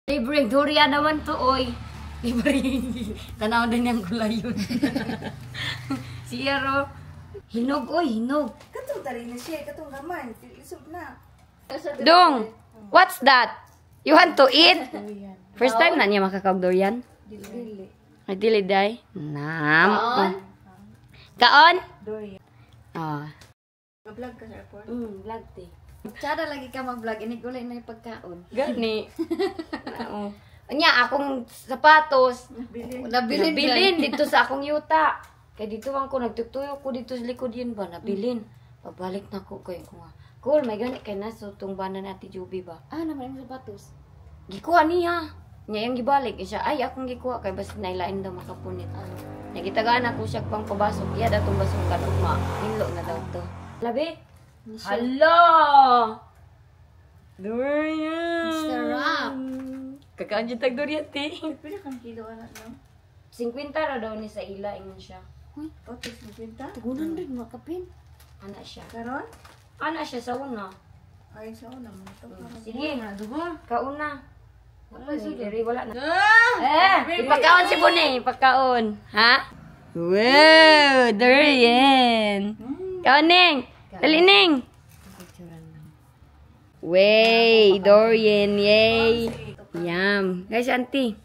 Libreng durian naman to, oy. Libreng. Tanaw din yung gulay yun. Siya hinog, oy, hinog. Katong tari na siya, katong gaman. Isog na. Dong, what's that? You want to eat? First time na niya makakawag durian? Dili. Ay, dili, day. Nam. Kaon? Kaon? Durian. Ah. Mag-vlog ka sa airport? Vlog, te. Tsada lagi ka mag-vlog, inigulay na yung pagkaon. Gani. Oo. Anya, akong sapatos. Nabilin dito sa akong yuta. Kaya dito lang ko, nagtutuyo ko dito sa likod yun ba, nabilin. Pabalik na ko kayo ko nga. Cool, may gani kay na so tungbanan natin Juby ba. Ah, naman yung sapatos. Gikuha niya. Nya yung gibalik siya. Ay, akong gikuha kay basta nailain daw makapunit. Nya gitagaan ako siya pang pabasok. Iya datong basong kaduma. Hinlo na daw to. Labi. Hello! Durian! Sarap! Kakaan dyan tag durian, te. Pila kang kilo anak no? 50 ra daw ni sa ila, ingon siya. Uy, Otis mo pinta? tagunan rin makapin. Ana siya. Karon? Ana siya sa una. Ay, sa una mo ito. Sige, kauna. Wala, sige, wala na. Ah! Ipakaon si Bune, ipakaon. Ha? Wow, durian. Kaoning, dalining. Way, durian, yay. Yum. Guys, auntie.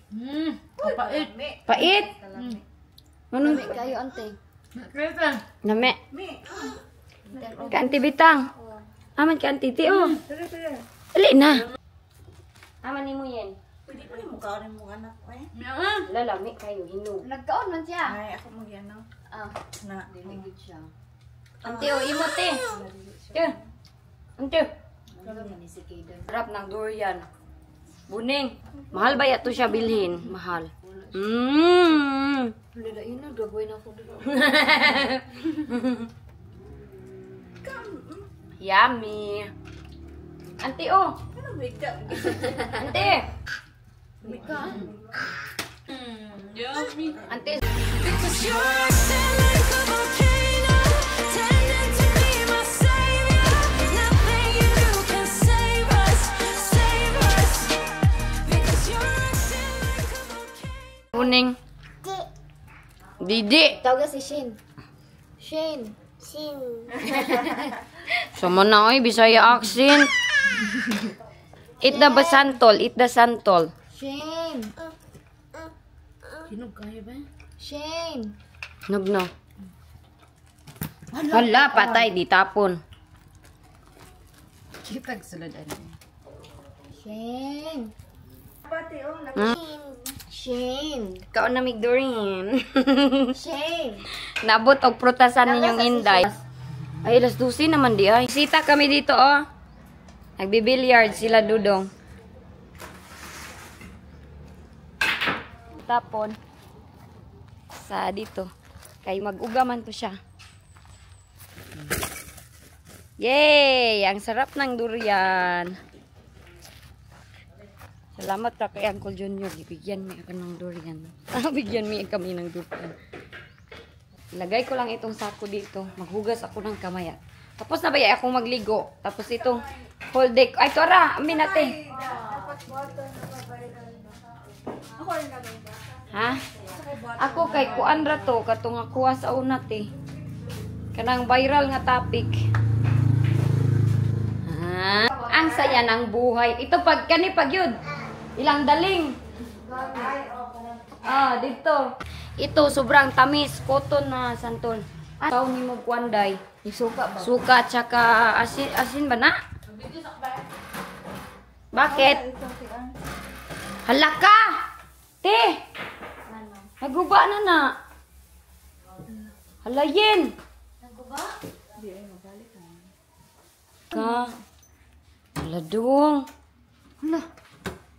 Pait. Pait. Ano? Kami kayo, ante. Name. Mi. Ka auntie Bitang. Aman ka auntie Tio. Tara, tara. Dali na. Aman ni mo yan. Pwede pa rin mo kaorin mo anak ko eh. Lalami kayo, hinog. Nagkaon man siya. Ay, ako magyano. Ah, Na. diligid siya. Auntie, o, imo te. Te. Auntie. Ano man si Kaden? Sarap ng durian. Buning. Mahal ba yato siya bilhin? Mahal. Mmm. Wala na yun, nagagawin ako dito. Yummy. Auntie, oh. Ano ba ikaw? Auntie. Mika. Auntie. Because you're acting like a volcano, tending to be my savior. Nothing you do can save us, save us. Because you're acting like a volcano. Buning. Didi. Tawag si Shane. Shane. Sama na oy, Bisaya accent. Eat the santol, eat the santol. Shane. Hinog kayo ba? Shane. Nugno. Hala, patay, di tapon. Kipag sulod ano. Shane. Pati oh, Shane. Ikaw na migdurin. Shane. Nabot og prutasan ninyong inday. Ay, alas 12 naman di ay. Sita kami dito, oh. Nagbibilyard sila dudong. Tapon. Sa dito. Kay mag-ugaman to siya. Yay! Ang sarap ng durian. Salamat ka kay Uncle Junior. Bigyan mo ako ng durian. Bigyan mo kami ng durian. Ilagay ko lang itong sako dito. Maghugas ako ng kamay. Tapos na ba akong magligo? Tapos itong whole day. Ay, tora! Amin natin. Ako rin na ba? Ha? Ako kay kuan ra to. Katong akuha sa unat eh. Kanang viral nga topic. Ha? Ang saya ng buhay. Ito pag kani pag yun. Ilang daling. Ah, dito. Ito, sobrang tamis. Cotton na santol. Ataw ni mo kuanday. Isuka ba? Suka tsaka asin ba na? Bakit? Hala ka! Te! Naguba na na. Halayin! Naguba? Ka. Hala dong. Hala.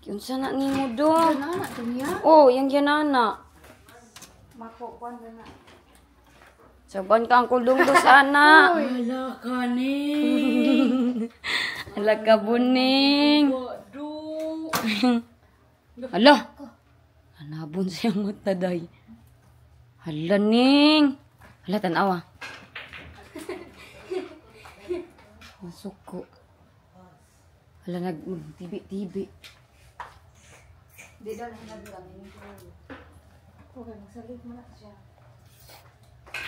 Yun sana ni mo dong. Ano na dunya? Oh, yung yanana. Makukuan na. Saban ka ang kulong do sana. Wala ka ni. Hala ka buning. Hala. Hanabon siyang mata day. Hala ning. Hala tanawa. Masuko. Hala nagtibi-tibi. Di daw nagdala ni Lolo. Okay, magsalit mo na siya.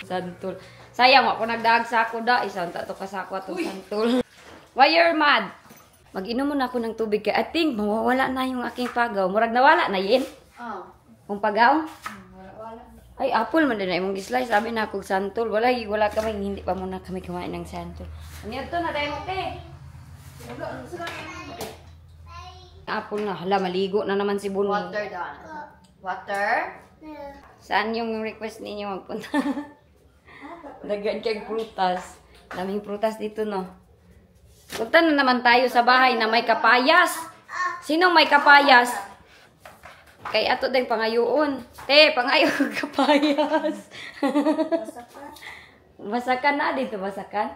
Santol. Sayang ako nagdaag sa ako da. Isang tato ka sa ako atong santol. Why you're mad? Mag-inom muna ako ng tubig kay I think mawawala na yung aking pagaw. Murag nawala na yin. Oh. Kung pagaw. Wala. Ay, apple man din na imong gislay. Sabi na akong santol. Wala kami. Hindi pa muna kami kumain ng santol. Ano yun to? Natay mo, te. Apple na. Hala, maligo na naman si Bunny. Water doon. Water? Saan yung request ninyo magpunta? Dagan kayong prutas. Daming prutas dito, no? Punta na naman tayo sa bahay na may kapayas. Sino may kapayas? Kay ato din pangayoon. Te, pangayoon kapayas. Masakan na dito, masakan?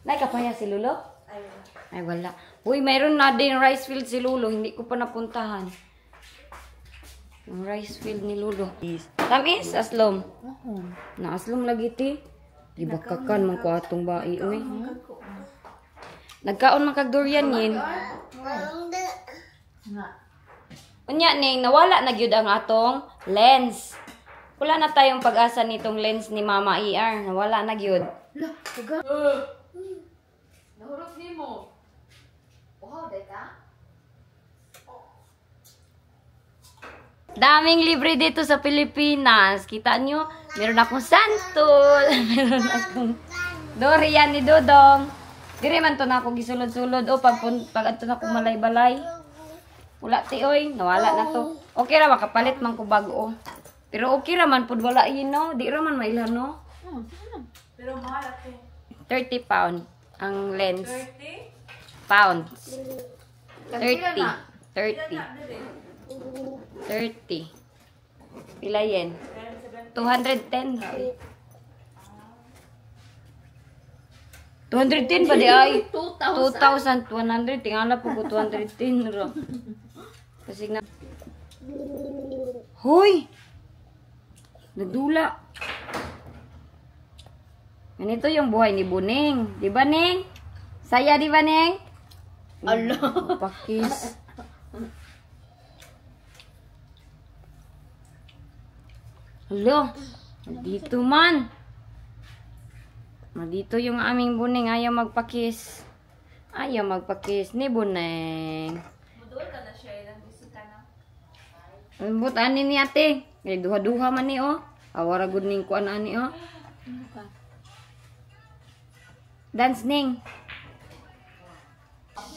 Nay kapayas si Lulo? Ay, wala. Uy, mayroon na din rice field si Lulo. Hindi ko pa napuntahan. Yung rice field ni Lulo. Tamis, aslom. Na aslom lagi ti. Di bakakan man ko atong bai. Uy. Nagkaon man kag durian yin. Nga. Unya ning nawala na gyud ang atong lens. Wala na tayong pag-asa nitong lens ni Mama ER. Nawala na gyud. Nahurot ni mo. Wow, deka. Daming libre dito sa Pilipinas. Kita nyo? Meron akong santol. Meron akong durian ni Dodong. Dire man to na ako gisulod-sulod. O, pag ato na ako malay-balay. Wala ti oy. Nawala na to. Okay ra, makapalit man ko bago. Pero okay ra man, pud wala yun, no? Di ra man mailan, no? Pero mahal ate. 30 pound ang lens. 30? Pounds. Pila 30. na? 30. 30. Pila yen? 210. 210 pa di ay. 2,100. Tingala po ko 210. Kasi na. Hoy! Nagdula. Ganito yung buhay ni Buning. Di ba, Ning? Saya, di ba, Ning? Allah. Pakis. Hello. Dito man. Dito yung aming Buning. Ayaw magpakis. Ayaw magpakis ni Buning. Budol ka na siya. Ilang bisita na. Ambot ani ni ate. Kay duha-duha man ni oh. Awara gud ning kuan ani oh. Dance ning.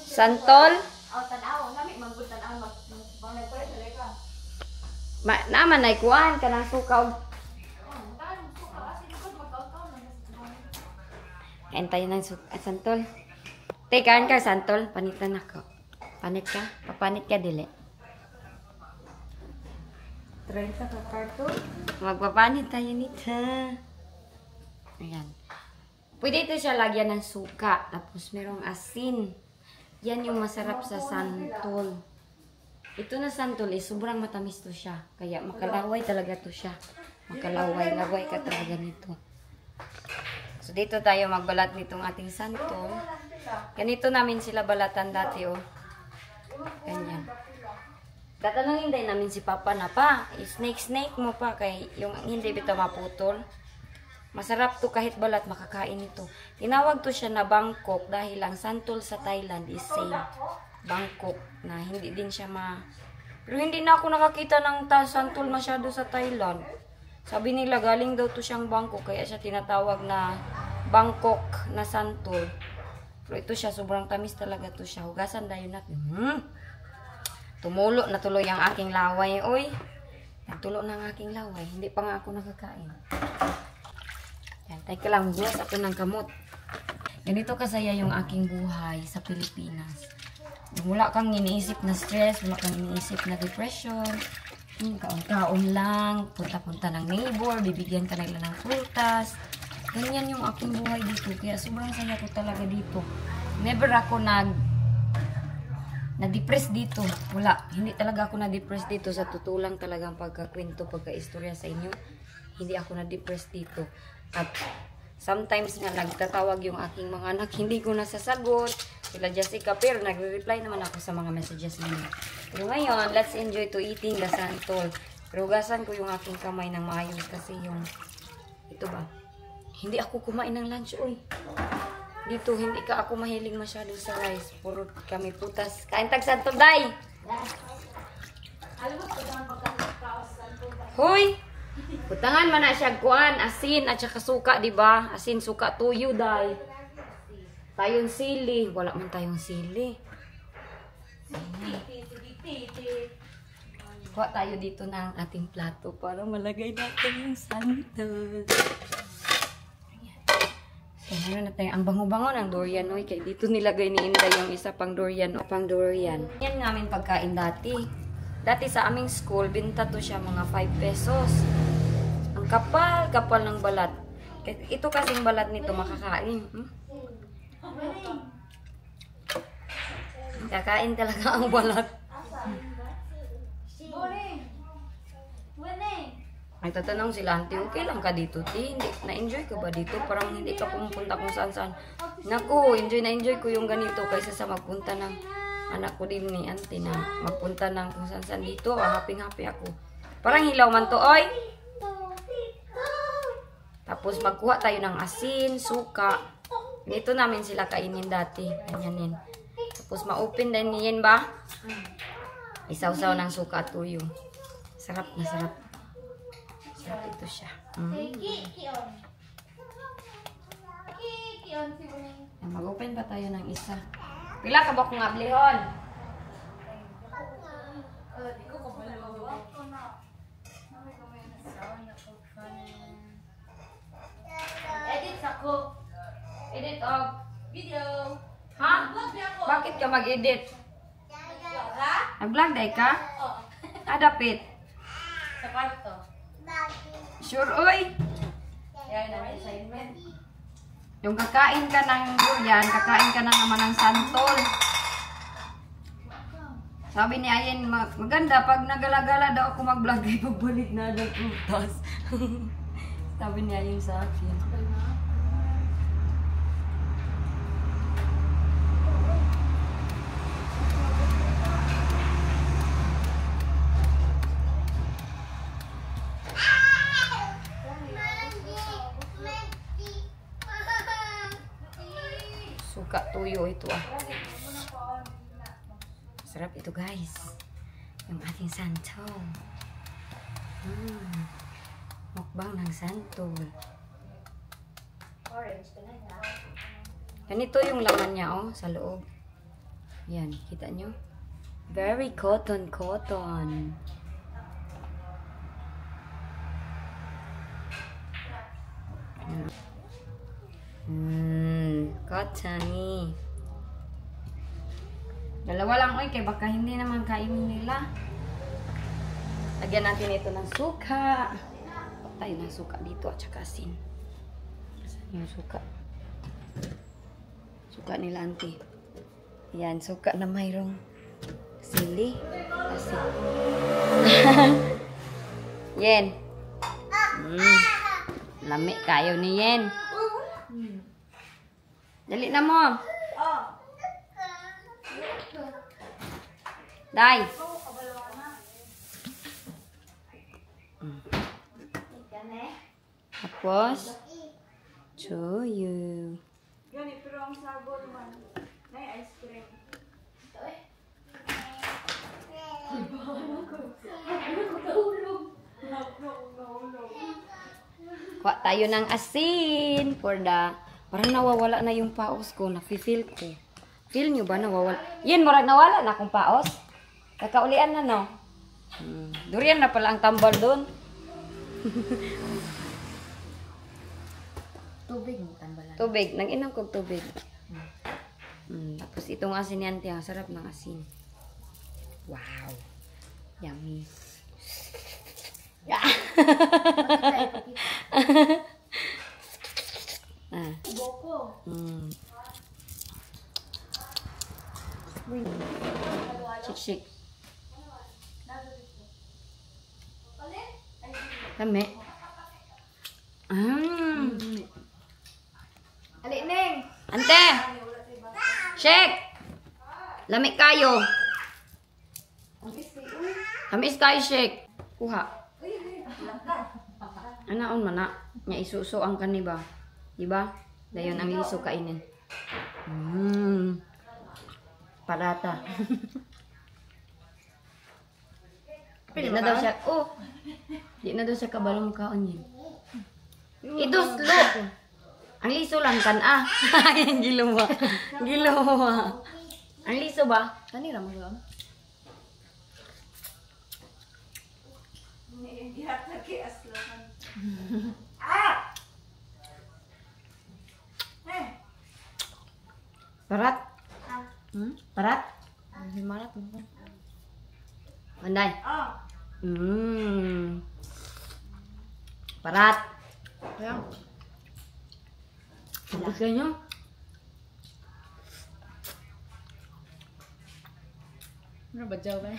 Santol. Oh, tanaw. Nami, manggod tanaw. Bangay ko rin ka. Naman ay kuan kanang sukaw. Entay ng santol. Tekan ka santol, panitan ako. Panit ka? Papanit ka dili. 30 ka karton. Magpapanit tayo nito. Ayan. Pwede ito siya lagyan ng suka. Tapos merong asin. Yan yung masarap sa santol. Ito na santol sobrang matamis to siya. Kaya makalaway talaga to siya. Makalaway-laway ka talaga nito. So dito tayo magbalat nitong ating santol. Ganito namin sila balatan dati oh. Ganyan. Tatanungin din namin si Papa na pa, snake mo pa kay yung hindi bitaw maputol. Masarap to kahit balat makakain ito. Tinawag to siya na Bangkok dahil ang santol sa Thailand is same. Bangkok na hindi din siya Pero hindi na ako nakakita ng santol masyado sa Thailand. Sabi nila galing daw to siyang Bangkok kaya siya tinatawag na Bangkok na santol. Pero ito siya sobrang tamis talaga to siya. Hugasan dayon natin. Tumulo na tuloy ang aking laway, oy. Nagtulo na ang aking laway. Hindi pa nga ako nakakain. Yan, teka lang, buwas ako ng kamot. Ganito kasaya yung aking buhay sa Pilipinas. Wala kang iniisip na stress, wala kang iniisip na depression. Kaon-kaon lang, punta-punta ng neighbor, bibigyan ka nila ng prutas. Ganyan yung aking buhay dito. Kaya sobrang saya ko talaga dito. Never ako na-depress dito. Wala. Hindi talaga ako na-depress dito. Sa tutulang talagang pagkakwento, pagka-istorya sa inyo. Hindi ako na-depress dito. At sometimes nga nagtatawag yung aking mga anak. Hindi ko nasasagot. sila Jessica, pero nagre-reply naman ako sa mga messages nila. Pero ngayon, let's enjoy to eating the santol. Pero hugasan ko yung aking kamay ng maayos kasi yung, ito ba, hindi ako kumain ng lunch, oy. Dito, hindi ka ako mahiling masyado sa rice. Puro kami putas. Kain tag santol, day! Hoy! Putangan man na siya kuan, asin at saka suka, di ba? Asin, suka, tuyo, day. Tayong sili. Wala man tayong sili. Kuha tayo dito ng ating plato para malagay natin yung santol. So, meron na tayo. Ang bango-bango ng durian, oy. Kaya dito nilagay ni Inday yung isa pang durian o pang durian. Yan ng aming pagkain dati. Dati sa aming school, binta to siya mga 5 pesos. Ang kapal ng balat. Ito kasing balat nito makakain. Kakain talaga ang balat. Nagtatanong sila, auntie, okay lang ka dito, ti? Hindi, na-enjoy ka ba dito? Parang hindi ka pumupunta kung saan-saan. Naku, na-enjoy ko yung ganito kaysa sa magpunta ng anak ko din ni auntie na magpunta ng kung saan-saan dito. Happy-happy ako. Parang hilaw man to, oy! Tapos magkuha tayo ng asin, suka. Ganito namin sila kainin dati. Ganyanin. Tapos ma-open din niyan ba? Isaw-saw ng suka at tuyo. Sarap na sarap. Sarap ito siya. Mag-open pa tayo ng isa. Pila ka ba kung ablihon? Edit ako. Edit og video. Ha? Bakit ka mag-edit? Nag-vlog day ka? Adapit. Sa kwarto. Sure, oy. Yan na may assignment. Yung kakain ka ng durian, kakain ka na naman ng santol. Sabi ni Ayen, maganda pag nagala-gala daw ako mag-vlog, ay pagbalik na ng prutas. Sabi ni Ayen sa akin. Suka tuyo ito ah. Sarap ito guys. Yung ating santol. Mukbang ng santol. Ganito yung laman niya oh, sa loob. Yan, kita nyo? Very cotton. Cottony. Dalawa lang oy, kaya baka hindi naman kainin nila. Lagyan natin ito ng suka. Tayo ng suka dito at saka asin. Saan yung suka? Suka nila auntie. Yan, suka na mayroong sili. Asin. Yen. Lami kayo ni Yen. Dali na mo. Dai. Tapos, choyu. Gani, pero ang sabor man. Nay ice cream. Kuha tayo ng asin for the... Parang nawawala na yung paos ko. Nafe-feel ko. Feel nyo ba nawawala? Yan, marag nawala na akong paos. Kakaulian na, no? Durian na pala ang tambal doon. Tubig mo tambalan. Tubig. Nag-inom ko tubig. Tapos itong asin yan, ang sarap ng asin. Wow. Yummy. Boko. Shik. Kami. Ali, Neng. Ante! Shake! Lamig kayo. Tamis kayo, shake. Kuha. Anaon man na. Nya isuso ang kaniba. Diba? Dayon ang liso kainin. Parata. Di na daw siya. Oh. Di na daw siya kabalong kaon yun. Ito slow. Ang liso lang kan ah. Ayan, giluwa. Giluwa. Ang liso ba? Kanira mo lang. Parat? Parat? Himalat mo. Manday? Parat? Kaya, Tapos ganyo? ano ba jaw ba?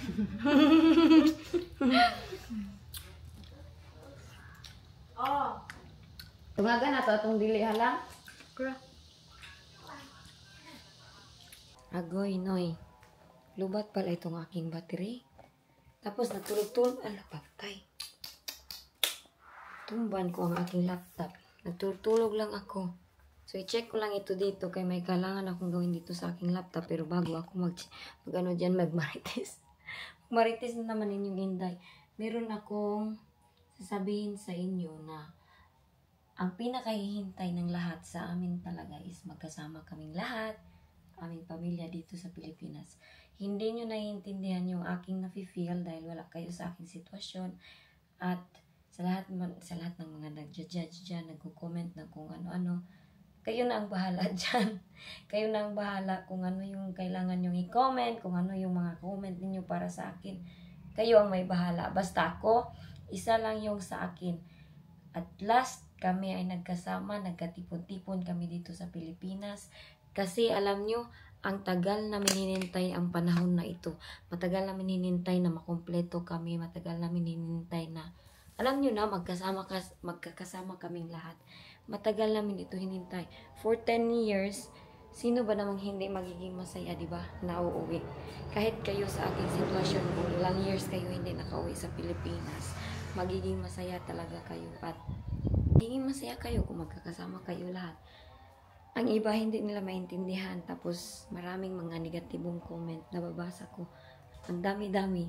Tungagan na to itong dili halang. Kura. Agoy, noy. Lubat pala itong aking battery. Tapos natulog-tulog. Ala, patay. Tumban ko ang aking laptop. Nagtulog lang ako. So, i-check ko lang ito dito kay may kailangan akong gawin dito sa aking laptop. Pero bago ako mag-ano dyan, magmarites. Marites na naman inyong inday. Meron akong sasabihin sa inyo na ang pinakahihintay ng lahat sa amin talaga is magkasama kaming lahat, aming pamilya dito sa Pilipinas. Hindi nyo naiintindihan yung aking nafe-feel dahil wala kayo sa aking sitwasyon. At sa lahat ng mga nag-judge dyan, nagko-comment na kung ano-ano, kayo na ang bahala dyan. Kayo na ang bahala kung ano yung kailangan nyong i-comment, kung ano yung mga comment ninyo para sa akin. Kayo ang may bahala. Basta ako, isa lang yung sa akin. At last, kami ay nagkasama, nagkatipon-tipon kami dito sa Pilipinas. Kasi alam nyo, ang tagal namin hinintay ang panahon na ito. Matagal namin hinintay na makumpleto kami. Matagal namin hinintay na, alam nyo na, magkakasama kaming lahat. Matagal namin ito hinintay. For 10 years, sino ba namang hindi magiging masaya, di ba? Na uuwi. Kahit kayo sa aking sitwasyon, kung ilang years kayo hindi nakauwi sa Pilipinas, magiging masaya talaga kayo. At magiging masaya kayo kung magkakasama kayo lahat. Ang iba hindi nila maintindihan. Tapos maraming mga negatibong comment na babasa ko. Ang dami-dami.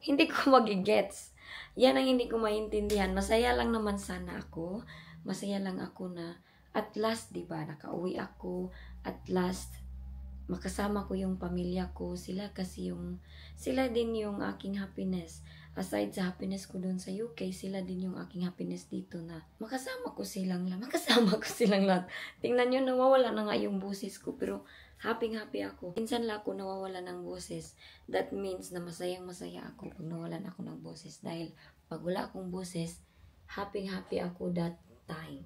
Hindi ko magigets. Yan ang hindi ko maintindihan. Masaya lang naman sana ako. Masaya lang ako na at last, di ba, nakauwi ako. At last, makasama ko yung pamilya ko. Sila din yung aking happiness. Aside sa happiness ko doon sa UK, sila din yung aking happiness dito na makasama ko silang lahat. Tingnan nyo, nawawala na nga yung boses ko, pero happy ako. Minsan lang ako nawawala ng boses. That means na masayang masaya ako pag nawalan ako ng boses. Dahil pag wala akong boses, happy ako that time.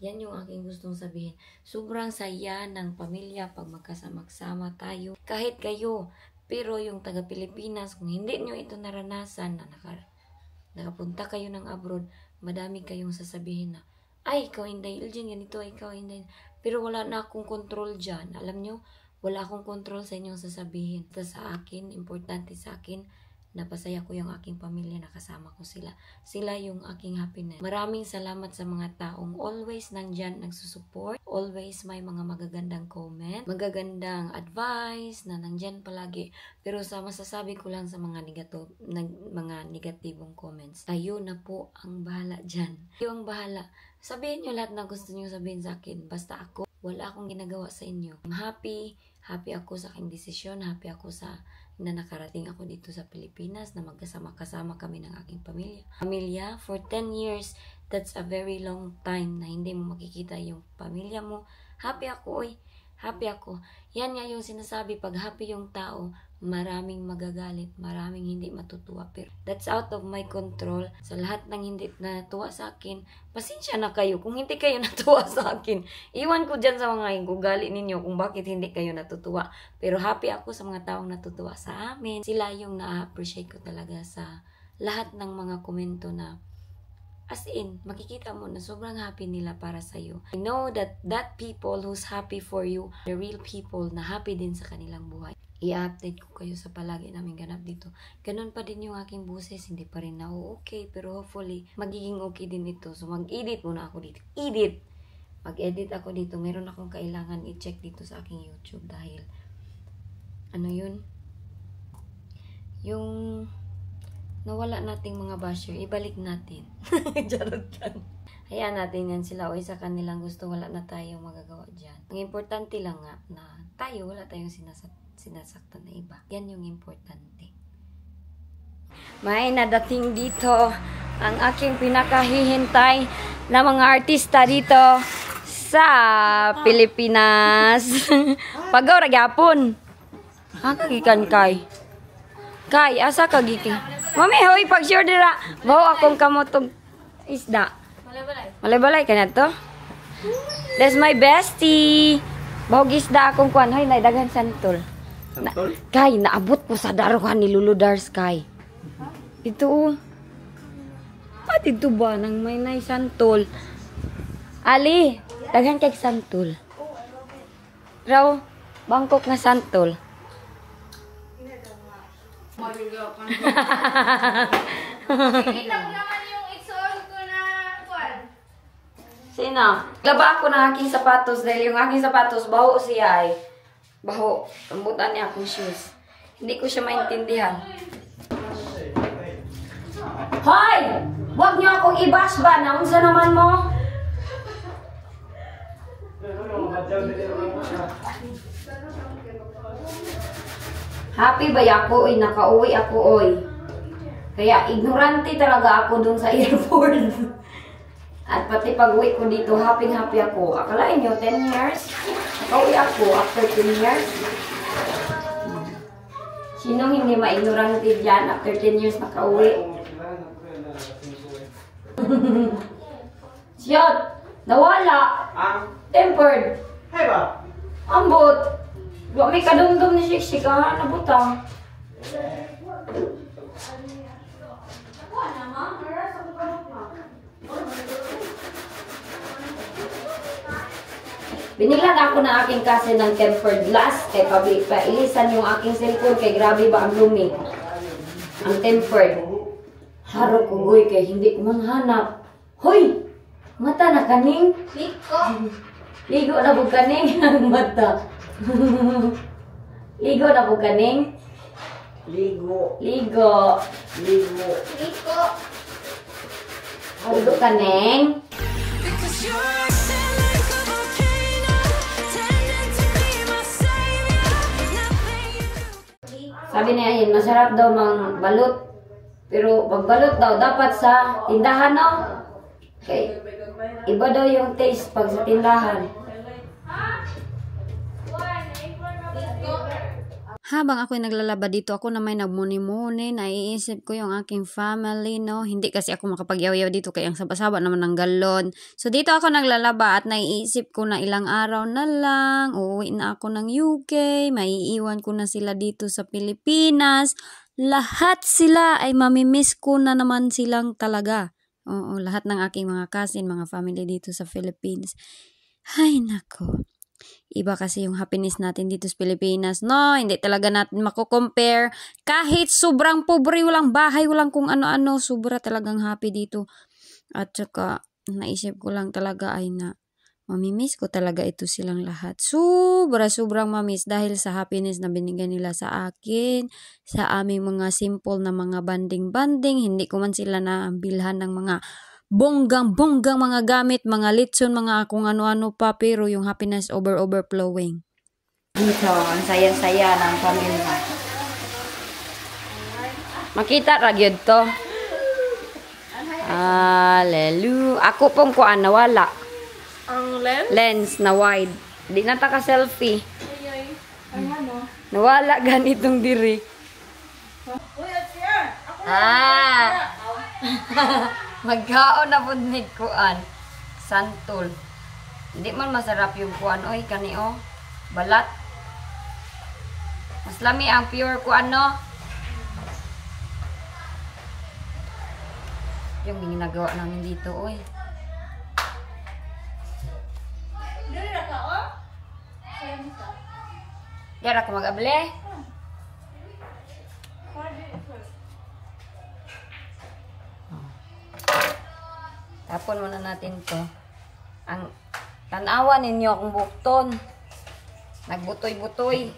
Yan yung aking gustong sabihin. Sobrang saya ng pamilya pag magkasama-sama tayo. Kahit kayo, pero yung taga-Pilipinas, kung hindi nyo ito naranasan na nakapunta kayo ng abroad, madami kayong sasabihin na, ay, ikaw Inday Iljen, ganito, ikaw Inday. Pero wala na akong control dyan. Alam nyo, wala akong control sa inyong sasabihin. Ito sa akin, importante sa akin, napasaya ko yung aking pamilya, nakasama ko sila. Sila yung aking happiness. Maraming salamat sa mga taong always nandyan nagsusupport. Always may mga magagandang comment, magagandang advice na nandyan palagi. Pero sa masasabi ko lang sa mga negatibong comments, tayo na po ang bahala dyan. Tayo ang bahala. Sabihin nyo lahat na gusto nyo sabihin sa akin. Basta ako, wala akong ginagawa sa inyo. I'm happy ako sa aking desisyon. Happy ako sa na nakarating ako dito sa Pilipinas, na magkasama-kasama kami ng aking pamilya. For 10 years, that's a very long time na hindi mo makikita yung pamilya mo. Happy ako, happy ako. Yan nga yung sinasabi, pag happy yung tao, maraming magagalit, maraming hindi matutuwa. Pero that's out of my control. Sa lahat ng hindi natuwa sa akin, pasensya na kayo kung hindi kayo natuwa sa akin. Iwan ko dyan sa mga gugali ninyo kung bakit hindi kayo natutuwa. Pero happy ako sa mga taong natutuwa sa amin. Sila yung na-appreciate ko talaga sa lahat ng mga komento na As in, makikita mo na sobrang happy nila para sa'yo. I know that people who's happy for you, the real people na happy din sa kanilang buhay. I-update ko kayo sa palagi namin ganap dito. Ganon pa din yung aking boses, hindi pa rin na okay, pero hopefully, magiging okay din ito. So, mag-edit muna ako dito. Mag-edit ako dito. Meron akong kailangan i-check dito sa aking YouTube dahil, ano yun? Yung nawala nating mga basher, ibalik natin. Charot yan. Hayaan natin yan sila. O sa kanilang gusto, wala na tayo magagawa dyan. Ang importante lang nga na tayo, wala tayong sinasaktan na iba. Yan yung importante. May nadating dito ang aking pinakahihintay na mga artista dito sa Pilipinas. Pagaw ragyapon. Kagikan kay. Kay, asa kagiki? Mami, hoy, pag-sure dira. Bawa akong kamotong isda. Malay-balay ka na to? That's my bestie. Bahog isda akong kuan. Hoy, naidagan santol. Santol? Kay, naabot ko sa daruhan ni Luludars, Kay. Ito, At ito ba nang may nay santol? Ali, daghan kay santol. Raw, Bangkok na santol. Kita ko naman yung isuot ko na kuwan. Sino? Laba ako ng aking sapatos dahil yung aking sapatos baho siya ay. Baho. Rambutan niya akong shoes. Hindi ko siya maintindihan. Hoy! Huwag niyo akong i-bash ba? Naunsa naman mo? Happy ba ako? Oy, nakauwi ako, oy. Kaya ignorante talaga ako dun sa airport. At pati pag-uwi ko dito, happy-happy ako. Akalain nyo, 10 years? Nakauwi ako after 10 years. Sinong hindi ma-ignorante dyan after 10 years nakauwi? Siyot! Nawala! Tempered! Hey ba? Ambot! Wa may kadumdum ni Shik-Shik, ha? Nabutang. Binilan ako ng aking kasi ng tempered glass kay pailisan yung aking cellphone kay grabe ba ang lumi. Ang tempered. Haro ko goy kay hindi ko manhanap. Hoy! Mata na kaning. Ligo na po kaning ang mata. Ligo na po kaning. Ligo. Ligo. Ligo. Iko. Ligo kaning. Because you're acting like a volcano, tending to be my savior. Nothing you do. Sabi niya yun, masarap daw mang balot. Pero pagbalot daw, dapat sa tindahan, no? Okay. Iba daw yung taste pag sa tindahan. Habang ako'y naglalaba dito, ako na may nagmuni-muni, naiisip ko yung aking family, no? Hindi kasi ako makapag-yaw-yaw dito kaya ang saba-saba naman ng galon. So dito ako naglalaba at naiisip ko na ilang araw na lang, uuwi na ako ng UK, maiiwan ko na sila dito sa Pilipinas. Lahat sila ay mamimiss ko na naman silang talaga. Oo, lahat ng aking mga cousin, mga family dito sa Philippines. Ay, nako. Iba kasi yung happiness natin dito sa Pilipinas, no? Hindi talaga natin mako-compare. Kahit sobrang pobre, walang bahay, walang kung ano-ano, sobra talagang happy dito. At saka, naisip ko lang talaga ay na, mamimiss ko talaga ito silang lahat. Sobrang mamiss dahil sa happiness na binigyan nila sa akin, sa aming mga simple na mga banding-banding. Hindi ko man sila nabilhan ng mga bonggang mga gamit, mga litson, mga kung ano-ano pa, pero yung happiness overflowing. Dito, ang saya-saya ng pamilya. Makita ra gyud to. Hallelujah. Ako pong kuan nawala. Ang lens? Lens na wide. Di na ta ka selfie. Ay. Ang ano? Nawala ganitong diri. Uy, at siya! Ako Magkaon na pud ni kuan. Santol. Hindi man masarap yung kuan oy kani o. Balat. Mas lami ang pure kuan no. yung ginagawa namin dito, oy. Dili ra ka, oh? Sayang ka. Kaya ako mag-able. Tapon muna natin to. Ang tanawan ninyo akong bukton. Nagbutoy-butoy.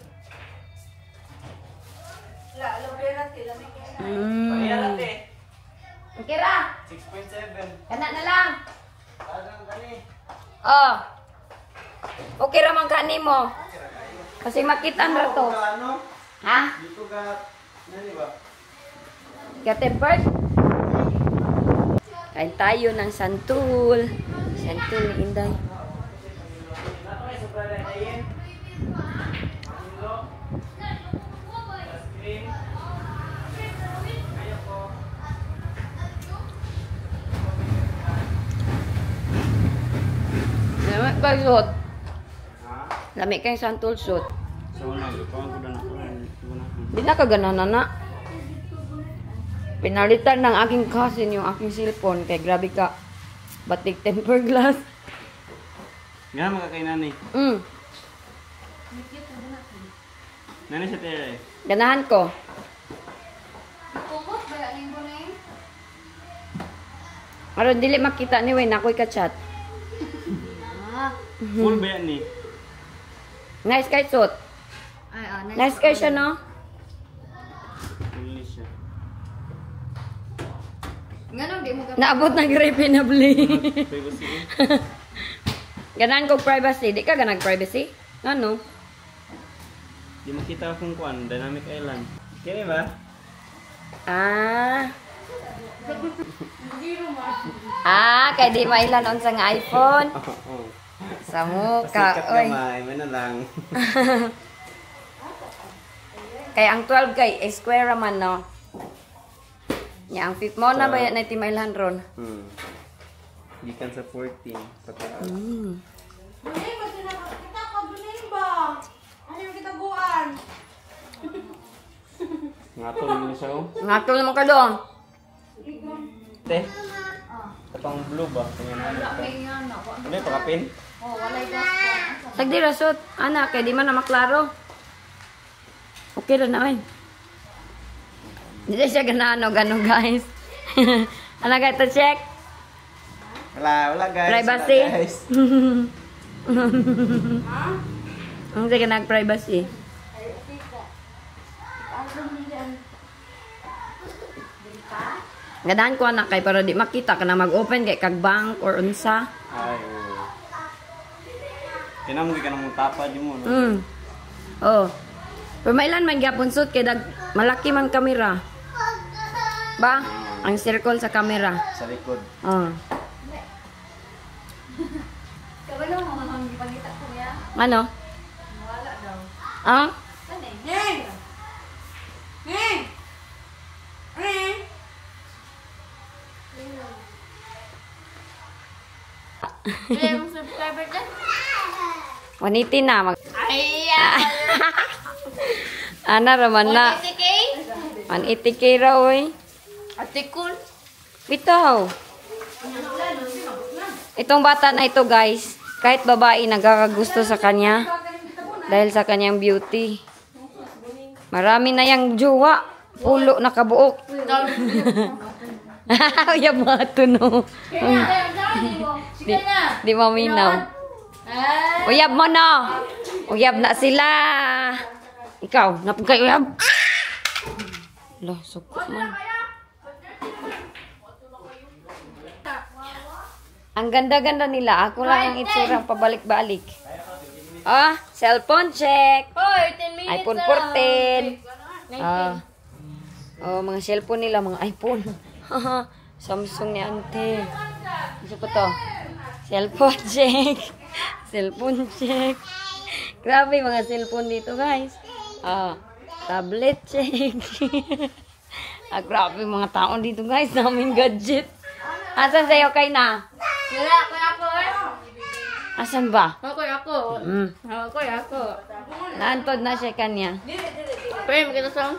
La, aloe vera sila may kaya. Kira, 6.7. kana na lang. Tagang kani. Oh. Okay raman ka mo. Kasi makita na to. Ano? Ha? Dito ka, nani ba? Katempert? Kain tayo ng santul. Santul ni Inday. Lamig ka suot. Ha? Lamig kang santul suot. So, nagpapawag ko na ako. Di na kagana na. Pinalitan ng aking cousin yung aking cellphone. Kaya grabe ka. Batik temper glass. Nga makakain nani. Nani sa tere. Ganahan ko. Kumot ba yan yung bunay? Aron dili makita ni Wayne ako'y ka-chat. Full ba yan ni? Nice kay suot. Ay, Nice kay siya, no? Full siya. Ganun, di mo ka. Naabot na gripe na bli. Privacy. Ganahan ko privacy. Di ka ganag privacy? Ano? Di makita akong kuan, dynamic island. Kaya ba? Kay di mailan on sa nga iPhone. Oo. Sa muka. Sikat Oy. gamay, may na lang. Kay ang 12 kay square raman, no? Nya ang 5 mo na ba yan na timailan ron? Gikan sa 14. Sa taas. Bunay, ba't kita ka bunay ba? Ano yung kita buwan? Nga to naman siya oh. Ngatol naman ka doon. Te. Tapang blue ba? Tingnan natin. Ano yung pakapin? Sagdi rasot. Ana, kay di man na maklaro. Okay na naman. Hindi siya ganano, guys. Ano ka ito, check? Wala guys. Privacy. Wala, guys. Ang sige nag-privacy. Ganahan ko anak kay para di makita ka na mag-open kay kag bank or unsa. Ay, oo. Tinamog ka nang tapa di mo, no? Oh. Pero mailan man gyapon suit kay dag malaki man kamera. Ba? Ang circle sa kamera. Sa likod. Oh. Kabalo mo ang ipangita ko ya. Ano? Wala daw. Ah? Hey! Hey! Hey! Kaya yung subscriber ka? 180 na mag. Ayan! Ana raman na. 180K? 180k raw oy. Atikul? Bitaw. Itong bata na ito, guys, kahit babae nagkakagusto sa kanya dahil sa kanyang beauty. Marami na yang jowa, pulo na kabuok. Uyab mo ito, no? Di, di maminaw. Uyab mo, no? Uyab na sila. Ikaw, napagkay uyab. Lah, sukot man. Ang ganda-ganda nila. Ako lang ang itsura pabalik-balik. Ah, cellphone check. Hoy, 10 minutes iPhone na 14. Ah. Oh, mga cellphone nila, mga iPhone. Samsung ni ante. Ano pa to? Cellphone check. Cellphone check. Grabe mga cellphone dito, guys. Ah, tablet check. Grabe mga taon dito, guys. Daming gadget. Asan sa'yo kay na? Wala, kuya ako eh. Asan ba? Kuya ako. Kuya ako. Naantod na siya kanya. Pwede mo kita song?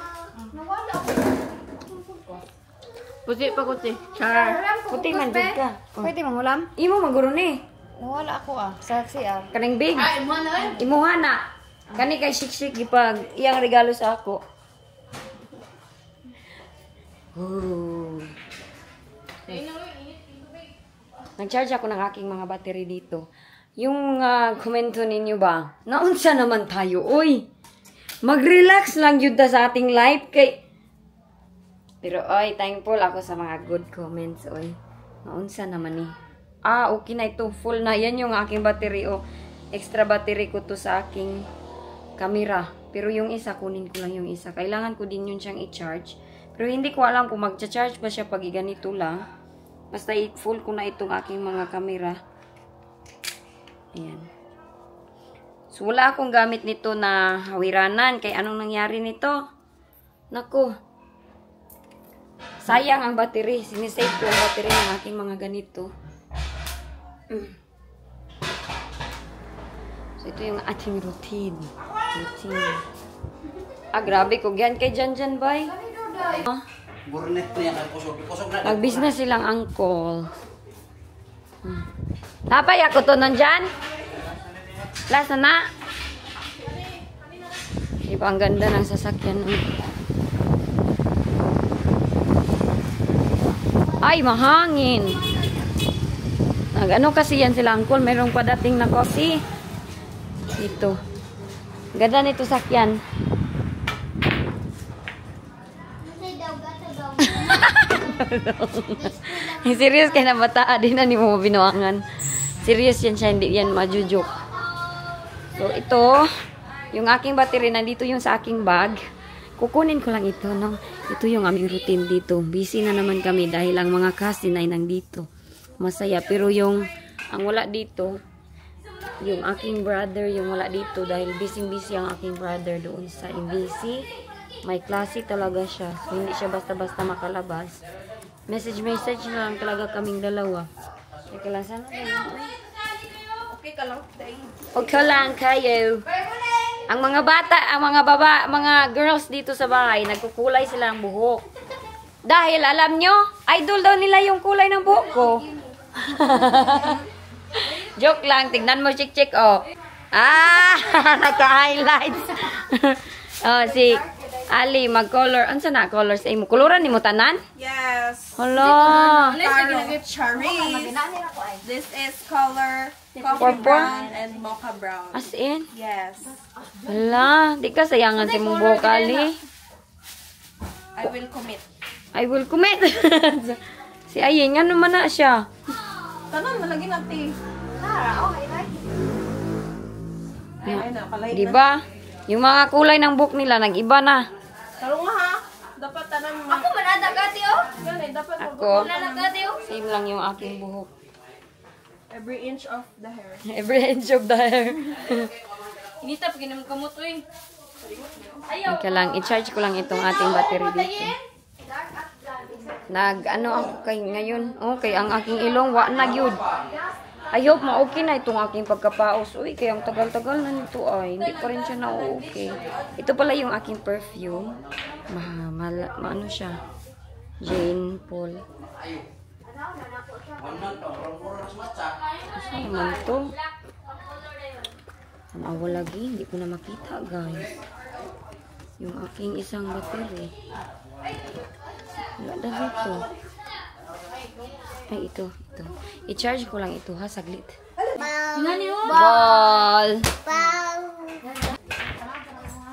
Puti pa kuti. Char. Puti man jud ka. Pwede mangulam? Imo maguro ni. Wala ako ah. Saksi ah. Kanang big. Ay, mo na. Imuha na. Kani kay siksik gipag iyang regalo sa ako. Oh. Nag-charge ako ng aking mga battery dito. Yung komento ninyo ba? Naunsa naman tayo, oy. Mag-relax lang yun ta sa ating life kay. Pero oy, thankful ako sa mga good comments, oy. Naunsa naman ni. Okay na ito, full na. Yan yung aking battery, oh. Extra battery ko to sa aking camera. Pero yung isa, kunin ko lang yung isa. Kailangan ko din yun siyang i-charge. Pero hindi ko alam kung mag-charge ba siya pag ganito lang. Basta i-full ko na itong aking mga camera. Ayan. So, wala akong gamit nito na hawiranan. Kaya anong nangyari nito? Naku. Sayang ang battery. Sinisave ko ang battery ng aking mga ganito. So, ito yung ating routine. Grabe ko. Yan kay Janjan, bay. Nag-business silang angkol. Tapay ako to nandyan. Last na. Diba ang ganda ng sasakyan. Ay, mahangin. Ano kasi yan sila angkol. Mayroong padating na coffee. Ito. Ganda nito sakyan. Serious kaya na bata din na ni mo binuangan. Serious yan siya, hindi yan majujuk. So ito, yung aking battery nandito yung sa aking bag. Kukunin ko lang ito, no? Ito yung aming routine dito. Busy na naman kami dahil ang mga cousin ay nandito. Masaya, pero yung ang wala dito, yung aking brother yung wala dito dahil busy ang aking brother doon sa MBC. May klase talaga siya. So, hindi siya basta-basta makalabas. Message na lang talaga kaming dalawa. Teka lang, sana Okay ka lang. okay lang kayo. Ang mga bata, mga girls dito sa bahay, nagkukulay sila ng buhok. Dahil, alam nyo, idol daw nila yung kulay ng buhok ko. Joke lang, tignan mo, chik-chik, oh. Naka-highlights. Oh, si Ali, mag-color. Ano na colors? Ay mo, koloran ni mo tanan? Yes. Hala. Cherries. This is color coffee Purple? brown and mocha brown. As in? Yes. Hala, di ka sayangan si mong buhok, Ali. I will commit. I will commit. Si Ayin, nga naman na siya. Tanan, malagi natin. Ay, nakalay na. Diba? Yung mga kulay ng buhok nila, nag-iba na. Tarong nga ha. Dapat tanan mo. Ako manadagati oh. Yan eh, dapat mo. Ako, Manadagati oh. same lang yung aking buhok. Every inch of the hair. Every inch of the hair. Inita pag ginamkamot ko eh. Teka lang, i-charge ko lang itong ating battery dito. Ano ako kay ngayon? Okay, ang aking ilong, wa na yun. I hope ma-okay na itong aking pagkapaos. Uy, kaya ang tagal-tagal na nito ay. Hindi pa rin siya na-okay. Ito pala yung aking perfume. Ano siya? Jane Paul. Ano naman ito? Ang awal lagi. Hindi ko na makita, guys. Yung aking isang battery. Wala na dito. Ay, ito. I-charge ko lang ito, ha? Saglit. Ball!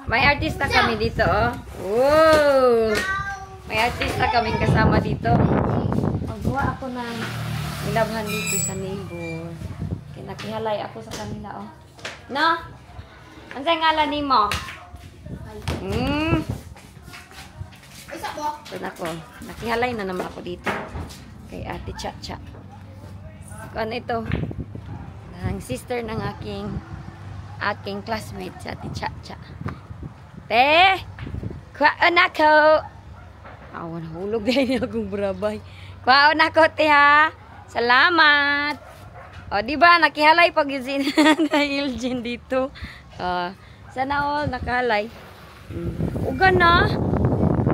May artista kami dito, oh. Wow! May artista kaming kasama dito. Magawa ako ng nilabhan dito sa neighbor. Nakihalay ako sa kanila, oh. No? Ano sa'yo ngalan ni mo? Ito na ko. Nakihalay na naman ako dito. Kay Ate Chacha. Ano ito? Ang sister ng aking classmate, si Ate Chacha. Te! Kwaon ako! Nahulog din akong brabay. Kwaon ako, te ha! Salamat! O, diba? Nakihalay pag yun na Ilgin dito. Sana all nakahalay. Uga na.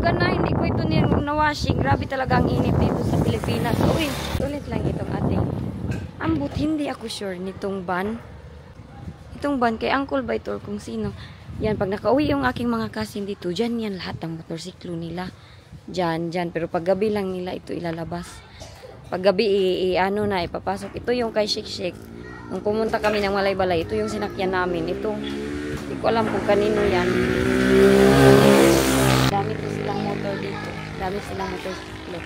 Hindi ko ito niya na-washing. Grabe talaga ang init dito sa Pilipinas. Uy, ulit lang itong ating ambot. Hindi ako sure nitong van. Itong van kay Uncle ba ito or kung sino. Yan, pag nakauwi yung aking mga cousin dito, dyan yan lahat ng motorsiklo nila. Dyan. Pero pag gabi lang nila ito ilalabas. Pag gabi, ano na, ipapasok. Ito yung kay Shik. Nung pumunta kami ng Malay-Balay, ito yung sinakyan namin. Ito, hindi ko alam kung kanino yan. Dami silang motor dito. Dami silang motorsiklo.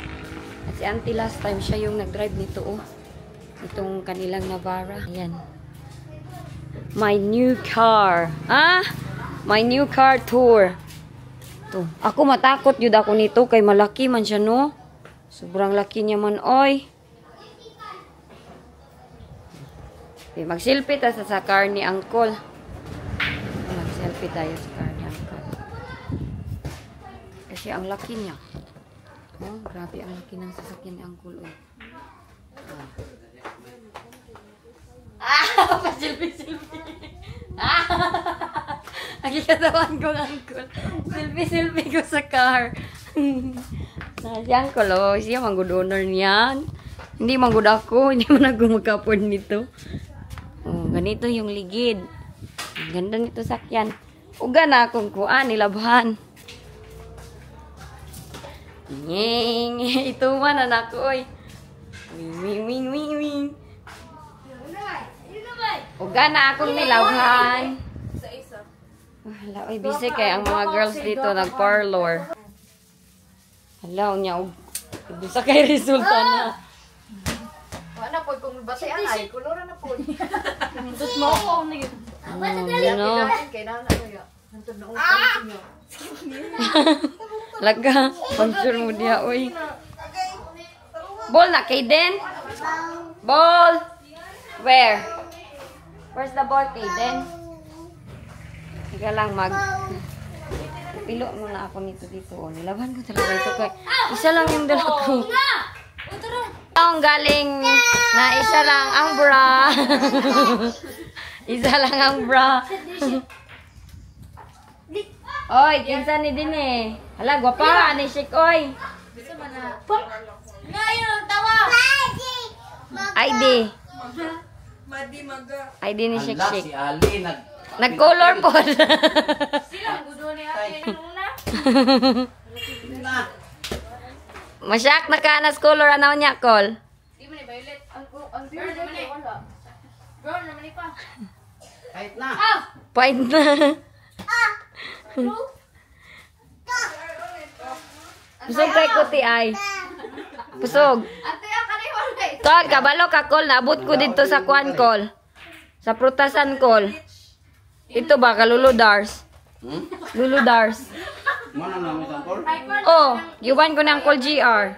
At si Auntie last time, siya yung nag-drive nito, oh. Itong kanilang Navara. Ayan. My new car. My new car tour. Ito. Ako matakot yun ako nito. Kay malaki man siya, no? Sobrang laki niya man, oy. Okay, mag-selfie tayo sa car ni Uncle. Mag-selfie tayo sa car ni Uncle. Kasi ang laki niya. Oh, grabe ang laki ng sasakyan ni Uncle, oh. Pa-selfie. Ang katawan ko, Uncle. Selfie ko sa car. Si Uncle, oh. Siya manggod-owner niyan. Hindi manggod ako. Hindi man ako magkapon nito. Oh, ganito yung ligid. Ang ganda nito sakyan. Uga na akong kuan, nilabhan. Ngeng. Ito man, anak ko, oy. Wing. Uga na akong nilabhan. Hala, oy, busy kay ang mga girls dito nag-parlor. Hala, niya, bisa kay resulta na. Wala po kung basi anay, kulura na po. Sus mo ko na yun. No. Kay na ano yo. Hantod na utak niyo. Laga, sponsor mo dia, oy. Ball na kay Den? Ball. Where? Where's the ball, kay Den? Higa lang pilo muna ako dito. Oh, nilaban ko talaga ito kay isa lang yung dala ko. Ang galing na isa lang ang bra. Isa lang ang bra. Oy, kinsa ni din eh. Hala, gwapa ni Shik, oy. Ngayon, tawa! ID. Madi maga. ID ni Shik Hala, Shik. si Ali Nag-color po. Silang gudo ni ate nuna. Masyak na ka nas color ano niya, Col. Di man ni violet. Ang girl naman ni wala. Girl naman ni pa. Kahit na. Point na. Pusog kay kuti ay. Pusog. Ate ang kanay wala. Col, kabalo ka, Col. Naabot ko dito sa kwan, Col. Sa prutasan, Col. Ito ba, kaluludars? Luludars. Mana namin ang call? Oh, yuban ko ng Col GR.